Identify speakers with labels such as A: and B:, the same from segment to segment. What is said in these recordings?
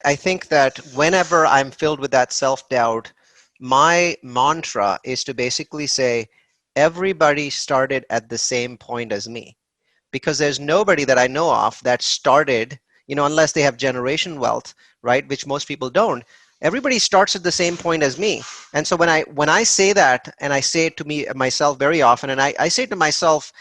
A: I think that whenever I'm filled with that self-doubt, my mantra is to basically say, everybody started at the same point as me. Because there's nobody that I know of that started, unless they have generation wealth, right? Which most people don't. Everybody starts at the same point as me. And so when I say that, and I say it to myself very often, and I say to myself,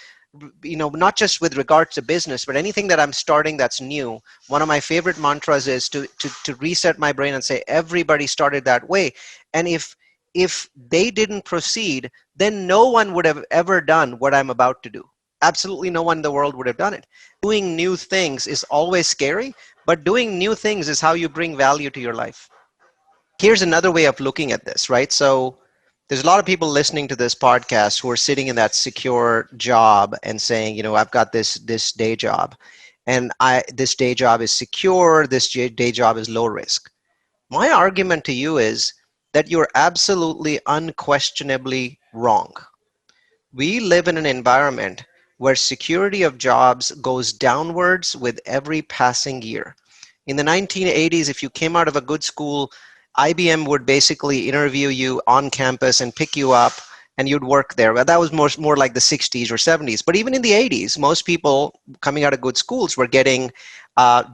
A: not just with regards to business, but anything that I'm starting that's new, one of my favorite mantras is to reset my brain and say, everybody started that way. And if they didn't proceed, then no one would have ever done what I'm about to do. Absolutely no one in the world would have done it. Doing new things is always scary, but doing new things is how you bring value to your life. Here's another way of looking at this, right? So there's a lot of people listening to this podcast who are sitting in that secure job and saying, I've got this day job, and this day job is secure, this day job is low risk. My argument to you is that you're absolutely unquestionably wrong. We live in an environment where security of jobs goes downwards with every passing year. In the 1980s, if you came out of a good school, IBM would basically interview you on campus and pick you up, and you'd work there. Well, that was more like the 60s or 70s. But even in the 80s, most people coming out of good schools were getting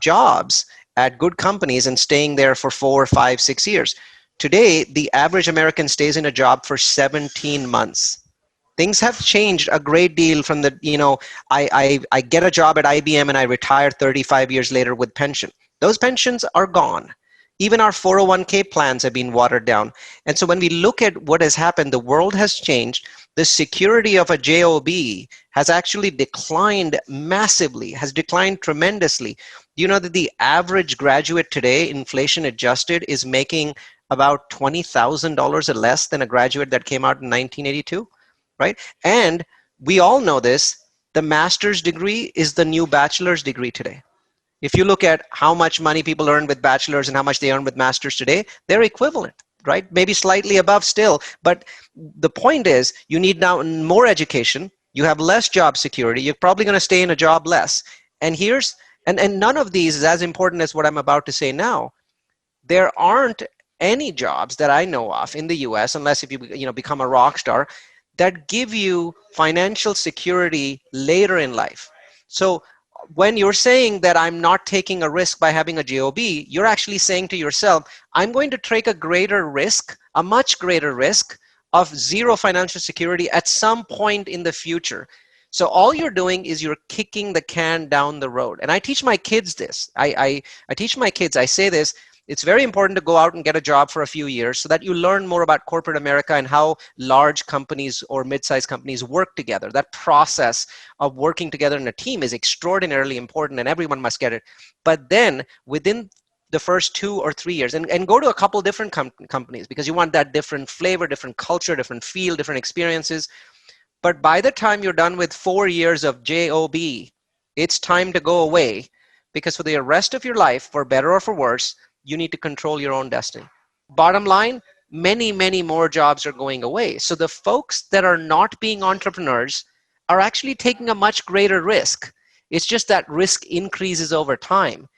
A: jobs at good companies and staying there for 4, 5, 6 years. Today, the average American stays in a job for 17 months. Things have changed a great deal from I get a job at IBM and I retire 35 years later with pension. Those pensions are gone. Even our 401k plans have been watered down. And so when we look at what has happened, the world has changed. The security of a job has actually declined massively, has declined tremendously. Do you know that the average graduate today, inflation adjusted, is making about $20,000 less than a graduate that came out in 1982? Right? And we all know this, the master's degree is the new bachelor's degree today. If you look at how much money people earn with bachelors and how much they earn with masters today, they're equivalent, right? Maybe slightly above still. But the point is, you need now more education. You have less job security. You're probably going to stay in a job less. And and none of these is as important as what I'm about to say now. There aren't any jobs that I know of in the US, unless if you become a rock star, that give you financial security later in life. So when you're saying that I'm not taking a risk by having a job, you're actually saying to yourself, I'm going to take a greater risk, a much greater risk of zero financial security at some point in the future. So all you're doing is you're kicking the can down the road. And I teach my kids this. I teach my kids, I say this, it's very important to go out and get a job for a few years so that you learn more about corporate America and how large companies or mid-sized companies work together. That process of working together in a team is extraordinarily important, and everyone must get it. But then within the first 2 or 3 years, and go to a couple different companies, because you want that different flavor, different culture, different feel, different experiences. But by the time you're done with 4 years of job, it's time to go away, because for the rest of your life, for better or for worse, you need to control your own destiny. Bottom line, many, many more jobs are going away. So the folks that are not being entrepreneurs are actually taking a much greater risk. It's just that risk increases over time.